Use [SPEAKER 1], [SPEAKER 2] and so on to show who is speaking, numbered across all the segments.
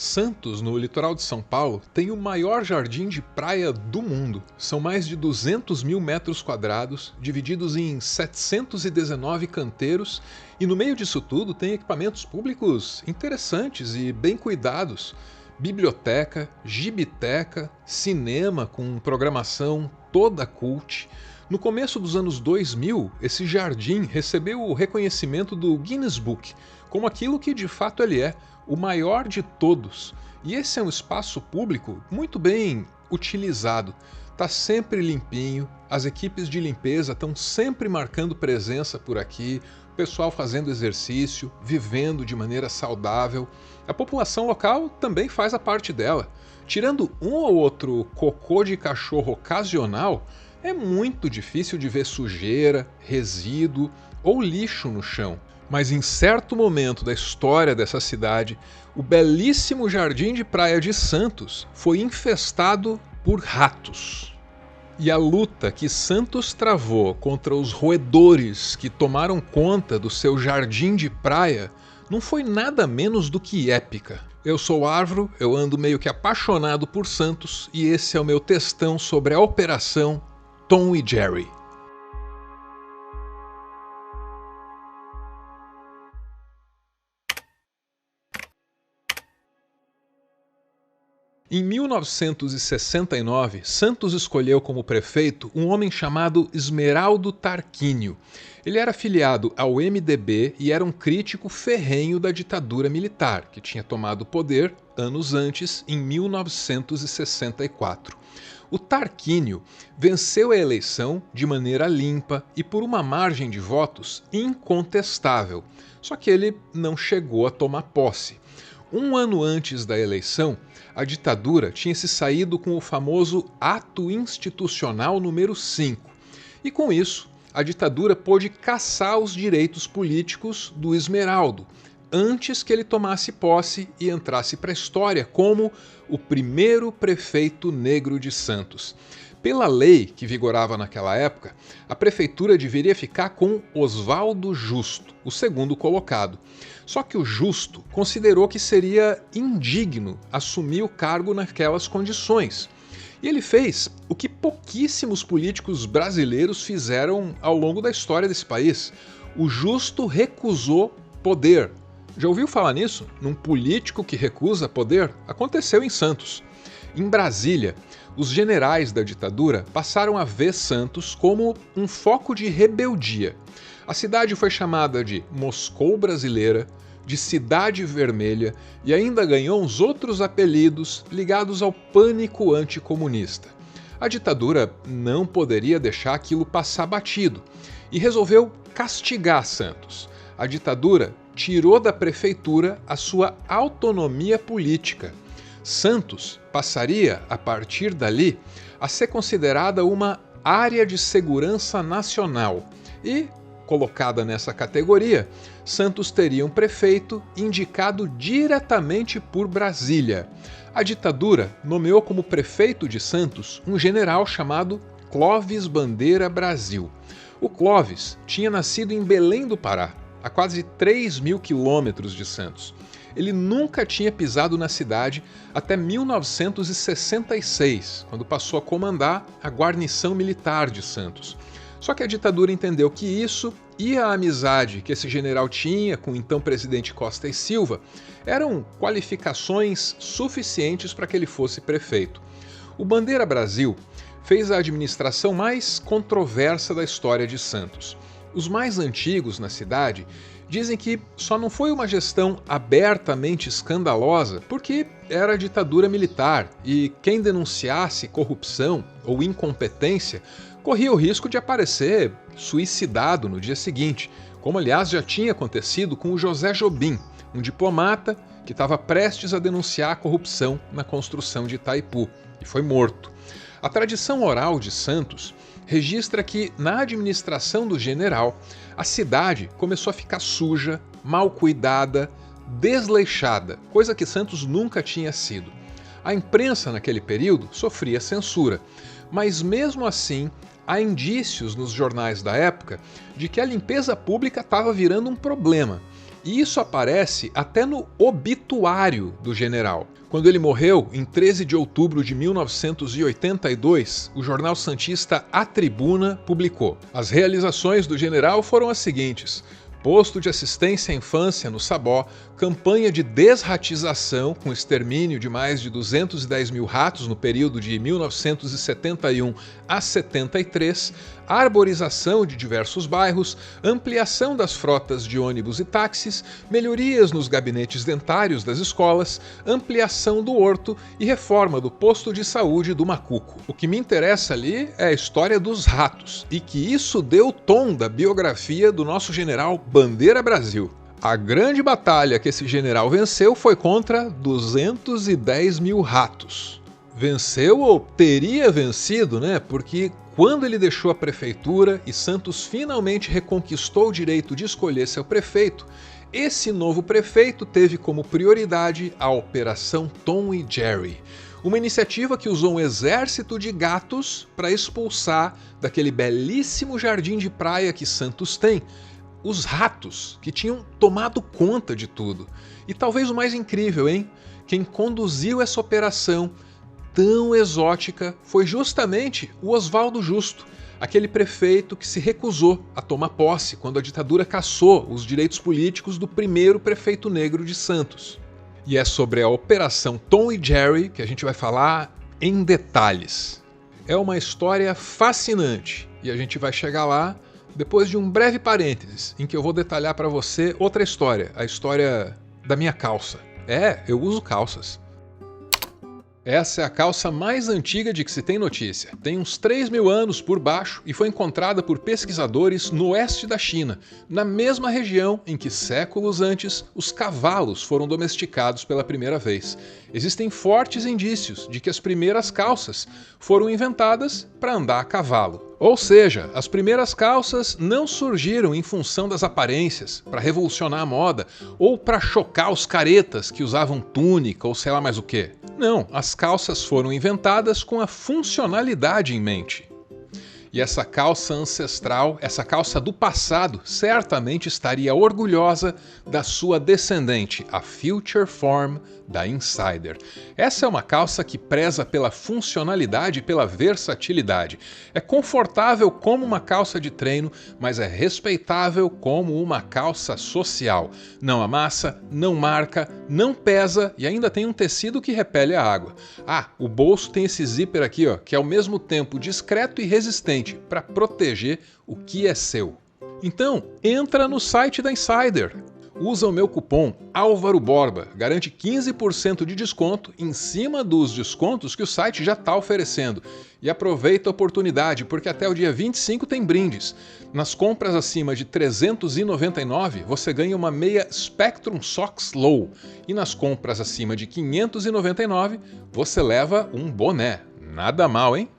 [SPEAKER 1] Santos, no litoral de São Paulo, tem o maior jardim de praia do mundo. São mais de 200 mil metros quadrados, divididos em 719 canteiros, e no meio disso tudo tem equipamentos públicos interessantes e bem cuidados. Biblioteca, gibiteca, cinema com programação toda cult. No começo dos anos 2000, esse jardim recebeu o reconhecimento do Guinness Book como aquilo que de fato ele é, o maior de todos. E esse é um espaço público muito bem utilizado. Está sempre limpinho, as equipes de limpeza estão sempre marcando presença por aqui, o pessoal fazendo exercício, vivendo de maneira saudável. A população local também faz a parte dela. Tirando um ou outro cocô de cachorro ocasional, é muito difícil de ver sujeira, resíduo ou lixo no chão. Mas em certo momento da história dessa cidade, o belíssimo jardim de praia de Santos foi infestado por ratos. E a luta que Santos travou contra os roedores que tomaram conta do seu jardim de praia não foi nada menos do que épica. Eu sou o Arvro, eu ando meio que apaixonado por Santos e esse é o meu textão sobre a Operação Tom e Jerry. Em 1969, Santos escolheu como prefeito um homem chamado Esmeraldo Tarquínio. Ele era filiado ao MDB e era um crítico ferrenho da ditadura militar, que tinha tomado o poder anos antes, em 1964. O Tarquínio venceu a eleição de maneira limpa e por uma margem de votos incontestável, só que ele não chegou a tomar posse. Um ano antes da eleição, a ditadura tinha se saído com o famoso Ato Institucional número 5. E com isso, a ditadura pôde caçar os direitos políticos do Esmeraldo, antes que ele tomasse posse e entrasse para a história como o primeiro prefeito negro de Santos. Pela lei que vigorava naquela época, a prefeitura deveria ficar com Oswaldo Justo, o segundo colocado. Só que o Justo considerou que seria indigno assumir o cargo naquelas condições. E ele fez o que pouquíssimos políticos brasileiros fizeram ao longo da história desse país. O Justo recusou poder. Já ouviu falar nisso? Num político que recusa poder? Aconteceu em Santos. Em Brasília, os generais da ditadura passaram a ver Santos como um foco de rebeldia. A cidade foi chamada de Moscou Brasileira, de Cidade Vermelha e ainda ganhou uns outros apelidos ligados ao pânico anticomunista. A ditadura não poderia deixar aquilo passar batido e resolveu castigar Santos. A ditadura tirou da prefeitura a sua autonomia política. Santos passaria, a partir dali, a ser considerada uma área de segurança nacional e, colocada nessa categoria, Santos teria um prefeito indicado diretamente por Brasília. A ditadura nomeou como prefeito de Santos um general chamado Clóvis Bandeira Brasil. O Clóvis tinha nascido em Belém do Pará, a quase 3.000 quilômetros de Santos. Ele nunca tinha pisado na cidade até 1966, quando passou a comandar a guarnição militar de Santos. Só que a ditadura entendeu que isso e a amizade que esse general tinha com o então presidente Costa e Silva eram qualificações suficientes para que ele fosse prefeito. O Bandeira Brasil fez a administração mais controversa da história de Santos. Os mais antigos na cidade dizem que só não foi uma gestão abertamente escandalosa porque era ditadura militar e quem denunciasse corrupção ou incompetência corria o risco de aparecer suicidado no dia seguinte, como aliás já tinha acontecido com o José Jobim, um diplomata que estava prestes a denunciar a corrupção na construção de Itaipu e foi morto. A tradição oral de Santos registra que, na administração do general, a cidade começou a ficar suja, mal cuidada, desleixada, coisa que Santos nunca tinha sido. A imprensa naquele período sofria censura, mas mesmo assim há indícios nos jornais da época de que a limpeza pública estava virando um problema. E isso aparece até no obituário do general. Quando ele morreu, em 13 de outubro de 1982, o jornal santista A Tribuna publicou: as realizações do general foram as seguintes: posto de assistência à infância no Sabó, campanha de desratização com extermínio de mais de 210 mil ratos no período de 1971 a 73, arborização de diversos bairros, ampliação das frotas de ônibus e táxis, melhorias nos gabinetes dentários das escolas, ampliação do horto e reforma do posto de saúde do Macuco. O que me interessa ali é a história dos ratos, e que isso deu o tom da biografia do nosso general Bandeira Brasil. A grande batalha que esse general venceu foi contra 210 mil ratos. Venceu ou teria vencido, né? Porque quando ele deixou a prefeitura e Santos finalmente reconquistou o direito de escolher seu prefeito, esse novo prefeito teve como prioridade a Operação Tom e Jerry, uma iniciativa que usou um exército de gatos para expulsar daquele belíssimo jardim de praia que Santos tem os ratos que tinham tomado conta de tudo. E talvez o mais incrível, hein? Quem conduziu essa operação tão exótica foi justamente o Oswaldo Justo, aquele prefeito que se recusou a tomar posse quando a ditadura cassou os direitos políticos do primeiro prefeito negro de Santos. E é sobre a Operação Tom e Jerry que a gente vai falar em detalhes. É uma história fascinante e a gente vai chegar lá depois de um breve parênteses, em que eu vou detalhar para você outra história, a história da minha calça. Eu uso calças. Essa é a calça mais antiga de que se tem notícia. Tem uns 3.000 anos por baixo e foi encontrada por pesquisadores no oeste da China, na mesma região em que séculos antes os cavalos foram domesticados pela primeira vez. Existem fortes indícios de que as primeiras calças foram inventadas para andar a cavalo. Ou seja, as primeiras calças não surgiram em função das aparências, para revolucionar a moda, ou para chocar os caretas que usavam túnica ou sei lá mais o quê. Não, as calças foram inventadas com a funcionalidade em mente. E essa calça ancestral, essa calça do passado, certamente estaria orgulhosa da sua descendente, a Future Form da Insider. Essa é uma calça que preza pela funcionalidade e pela versatilidade. É confortável como uma calça de treino, mas é respeitável como uma calça social. Não amassa, não marca, não pesa e ainda tem um tecido que repele a água. O bolso tem esse zíper aqui, que é ao mesmo tempo discreto e resistente para proteger o que é seu. Então, entra no site da Insider. Usa o meu cupom Álvaro Borba, garante 15% de desconto em cima dos descontos que o site já está oferecendo. E aproveita a oportunidade, porque até o dia 25 tem brindes. Nas compras acima de R$ 399, você ganha uma meia Spectrum Socks Low. E nas compras acima de R$ 599, você leva um boné. Nada mal, hein?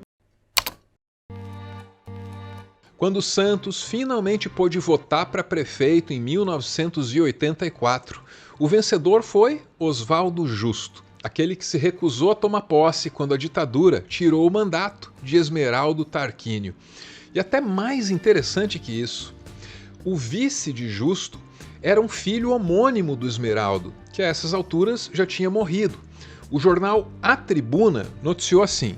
[SPEAKER 1] Quando Santos finalmente pôde votar para prefeito em 1984, o vencedor foi Oswaldo Justo, aquele que se recusou a tomar posse quando a ditadura tirou o mandato de Esmeraldo Tarquínio. E até mais interessante que isso, o vice de Justo era um filho homônimo do Esmeraldo, que a essas alturas já tinha morrido. O jornal A Tribuna noticiou assim: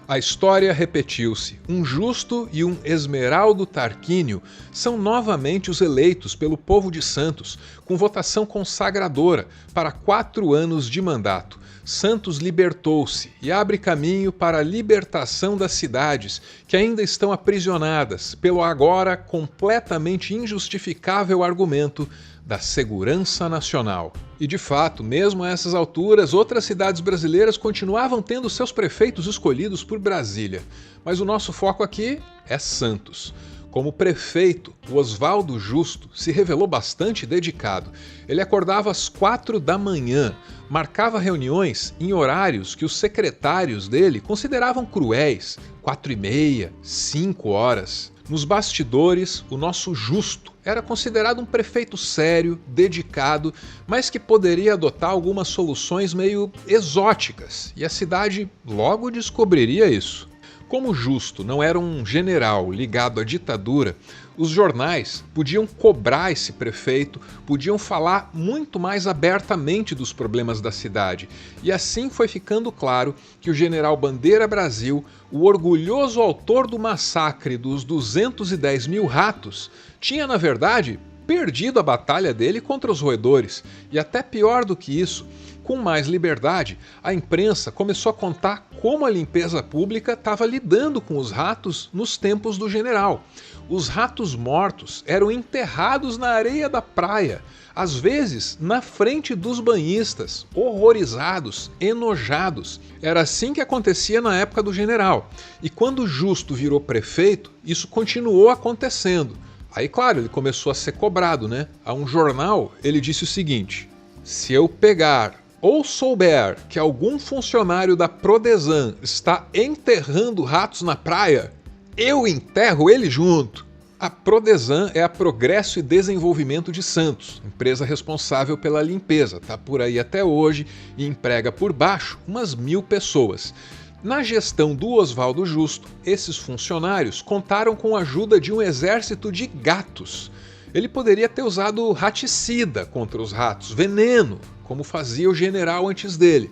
[SPEAKER 1] a história repetiu-se. Um Justo e um Esmeraldo Tarquínio são novamente os eleitos pelo povo de Santos, com votação consagradora para 4 anos de mandato. Santos libertou-se e abre caminho para a libertação das cidades, que ainda estão aprisionadas pelo agora completamente injustificável argumento da segurança nacional. E de fato, mesmo a essas alturas, outras cidades brasileiras continuavam tendo seus prefeitos escolhidos por Brasília. Mas o nosso foco aqui é Santos. Como prefeito, o Oswaldo Justo se revelou bastante dedicado. Ele acordava às 4 da manhã, marcava reuniões em horários que os secretários dele consideravam cruéis, 4h30, 5 horas. Nos bastidores, o nosso Justo era considerado um prefeito sério, dedicado, mas que poderia adotar algumas soluções meio exóticas, e a cidade logo descobriria isso. Como Justo não era um general ligado à ditadura, os jornais podiam cobrar esse prefeito, podiam falar muito mais abertamente dos problemas da cidade. E assim foi ficando claro que o general Bandeira Brasil, o orgulhoso autor do massacre dos 210 mil ratos, tinha, na verdade, perdido a batalha dele contra os roedores. E até pior do que isso, com mais liberdade, a imprensa começou a contar como a limpeza pública estava lidando com os ratos nos tempos do general. Os ratos mortos eram enterrados na areia da praia, às vezes na frente dos banhistas, horrorizados, enojados. Era assim que acontecia na época do general. E quando Justo virou prefeito, isso continuou acontecendo. Aí, claro, ele começou a ser cobrado, né? A um jornal, ele disse o seguinte: se eu pegar ou souber que algum funcionário da Prodesan está enterrando ratos na praia, eu enterro ele junto. A Prodesan é a Progresso e Desenvolvimento de Santos, empresa responsável pela limpeza. Está por aí até hoje e emprega por baixo umas 1000 pessoas. Na gestão do Oswaldo Justo, esses funcionários contaram com a ajuda de um exército de gatos. Ele poderia ter usado raticida contra os ratos, veneno, como fazia o general antes dele.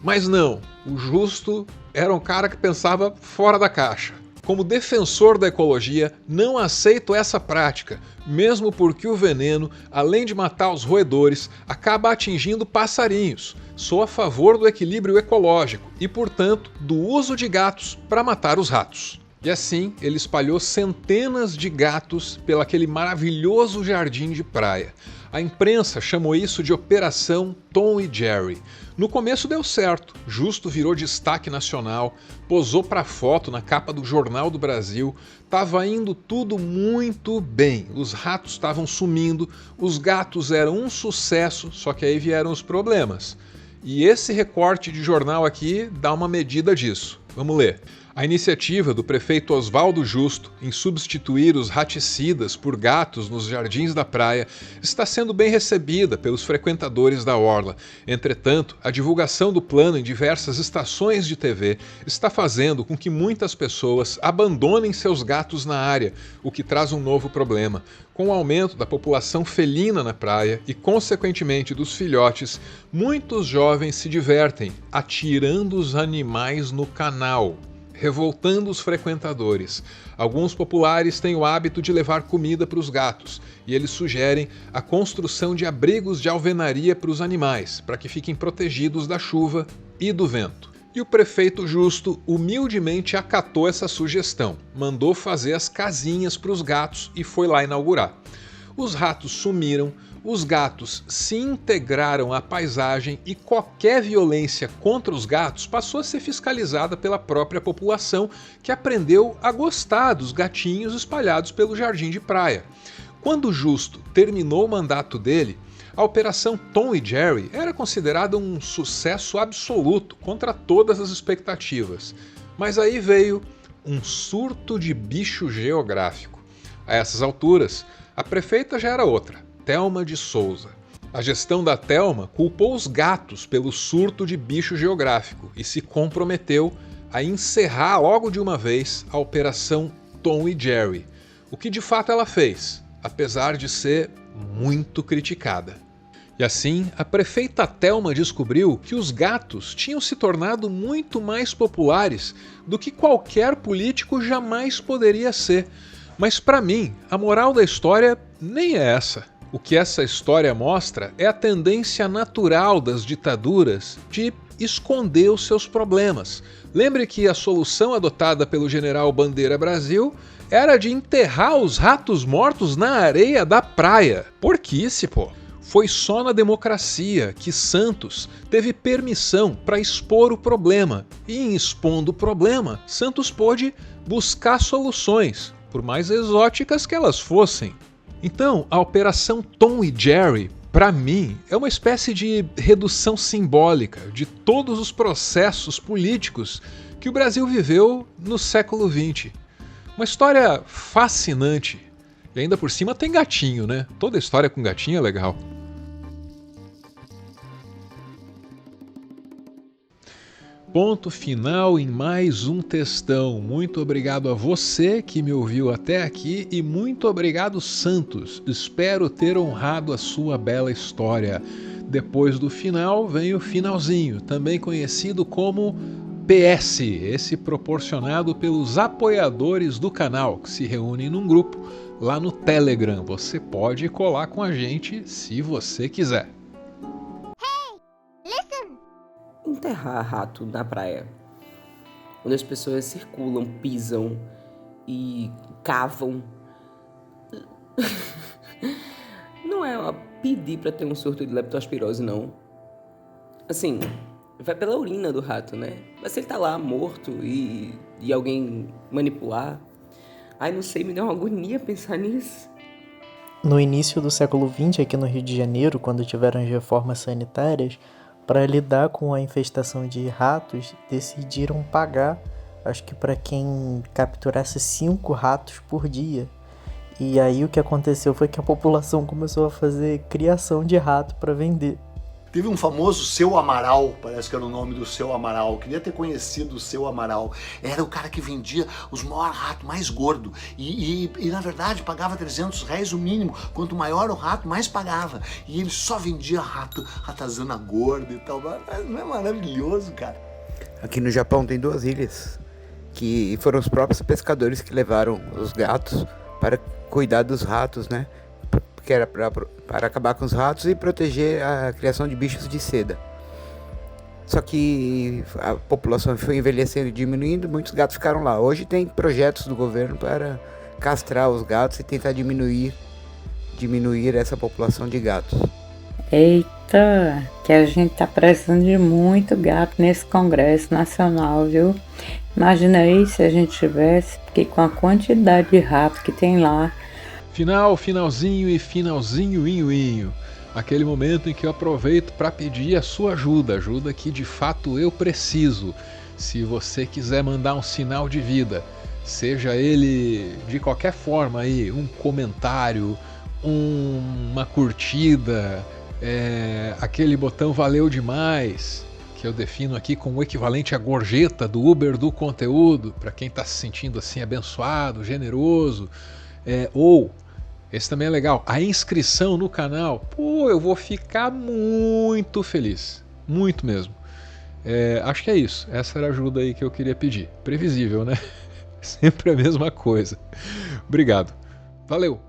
[SPEAKER 1] Mas não, o Justo era um cara que pensava fora da caixa. Como defensor da ecologia, não aceito essa prática, mesmo porque o veneno, além de matar os roedores, acaba atingindo passarinhos. Sou a favor do equilíbrio ecológico e, portanto, do uso de gatos para matar os ratos. E assim, ele espalhou centenas de gatos pelaquele maravilhoso jardim de praia. A imprensa chamou isso de Operação Tom e Jerry. No começo deu certo, Justo virou destaque nacional, posou para foto na capa do Jornal do Brasil, estava indo tudo muito bem, os ratos estavam sumindo, os gatos eram um sucesso, só que aí vieram os problemas. E esse recorte de jornal aqui dá uma medida disso. Vamos ler. A iniciativa do prefeito Oswaldo Justo em substituir os raticidas por gatos nos jardins da praia está sendo bem recebida pelos frequentadores da orla. Entretanto, a divulgação do plano em diversas estações de TV está fazendo com que muitas pessoas abandonem seus gatos na área, o que traz um novo problema. Com o aumento da população felina na praia e, consequentemente, dos filhotes, muitos jovens se divertem atirando os animais no canal, revoltando os frequentadores. Alguns populares têm o hábito de levar comida para os gatos e eles sugerem a construção de abrigos de alvenaria para os animais, para que fiquem protegidos da chuva e do vento. E o prefeito Justo humildemente acatou essa sugestão, mandou fazer as casinhas para os gatos e foi lá inaugurar. Os ratos sumiram, os gatos se integraram à paisagem e qualquer violência contra os gatos passou a ser fiscalizada pela própria população, que aprendeu a gostar dos gatinhos espalhados pelo jardim de praia. Quando Justo terminou o mandato dele, a Operação Tom e Jerry era considerada um sucesso absoluto contra todas as expectativas. Mas aí veio um surto de bicho geográfico. A essas alturas, a prefeita já era outra, Thelma de Souza. A gestão da Thelma culpou os gatos pelo surto de bicho geográfico e se comprometeu a encerrar logo de uma vez a Operação Tom e Jerry, o que de fato ela fez, apesar de ser muito criticada. E assim, a prefeita Thelma descobriu que os gatos tinham se tornado muito mais populares do que qualquer político jamais poderia ser. Mas para mim, a moral da história nem é essa. O que essa história mostra é a tendência natural das ditaduras de esconder os seus problemas. Lembre que a solução adotada pelo general Bandeira Brasil era de enterrar os ratos mortos na areia da praia. Porquice, pô! Foi só na democracia que Santos teve permissão para expor o problema. E em expondo o problema, Santos pôde buscar soluções, por mais exóticas que elas fossem. Então, a Operação Tom e Jerry, para mim, é uma espécie de redução simbólica de todos os processos políticos que o Brasil viveu no século XX. Uma história fascinante. E ainda por cima tem gatinho, né? Toda história com gatinho é legal. Ponto final em mais um textão. Muito obrigado a você que me ouviu até aqui e muito obrigado, Santos. Espero ter honrado a sua bela história. Depois do final vem o finalzinho, também conhecido como PS, esse proporcionado pelos apoiadores do canal, que se reúnem num grupo lá no Telegram. Você pode colar com a gente se você quiser.
[SPEAKER 2] Enterrar rato na praia, onde as pessoas circulam, pisam e cavam, não é pedir pra ter um surto de leptospirose, não. Assim, vai pela urina do rato, né? Mas se ele tá lá morto e alguém manipular, ai, não sei, me deu uma agonia pensar nisso.
[SPEAKER 3] No início do século XX, aqui no Rio de Janeiro, quando tiveram as reformas sanitárias, para lidar com a infestação de ratos, decidiram pagar, acho que para quem capturasse 5 ratos por dia. E aí o que aconteceu foi que a população começou a fazer criação de rato para vender.
[SPEAKER 4] Teve um famoso Seu Amaral, parece que era o nome do Seu Amaral. Queria ter conhecido o Seu Amaral. Era o cara que vendia os maiores ratos, mais gordo. E na verdade pagava R$300 o mínimo. Quanto maior o rato, mais pagava. E ele só vendia ratazana gorda e tal. Não é maravilhoso, cara?
[SPEAKER 5] Aqui no Japão tem 2 ilhas, que foram os próprios pescadores que levaram os gatos para cuidar dos ratos, né? Que era para acabar com os ratos e proteger a criação de bichos de seda. Só que a população foi envelhecendo e diminuindo, muitos gatos ficaram lá. Hoje tem projetos do governo para castrar os gatos e tentar diminuir essa população de gatos.
[SPEAKER 6] Eita, que a gente tá precisando de muito gato nesse Congresso Nacional, viu? Imagina aí se a gente tivesse, porque com a quantidade de rato que tem lá.
[SPEAKER 1] Finalzinho e finalzinho. Aquele momento em que eu aproveito para pedir a sua ajuda que de fato eu preciso. Se você quiser mandar um sinal de vida, seja ele de qualquer forma aí, um comentário, uma curtida, aquele botão valeu demais, que eu defino aqui como o equivalente à gorjeta do Uber do conteúdo, para quem está se sentindo assim abençoado, generoso, ou esse também é legal, a inscrição no canal. Pô, eu vou ficar muito feliz, muito mesmo. Acho que é isso, essa era a ajuda aí que eu queria pedir. Previsível, né? Sempre a mesma coisa. Obrigado, valeu!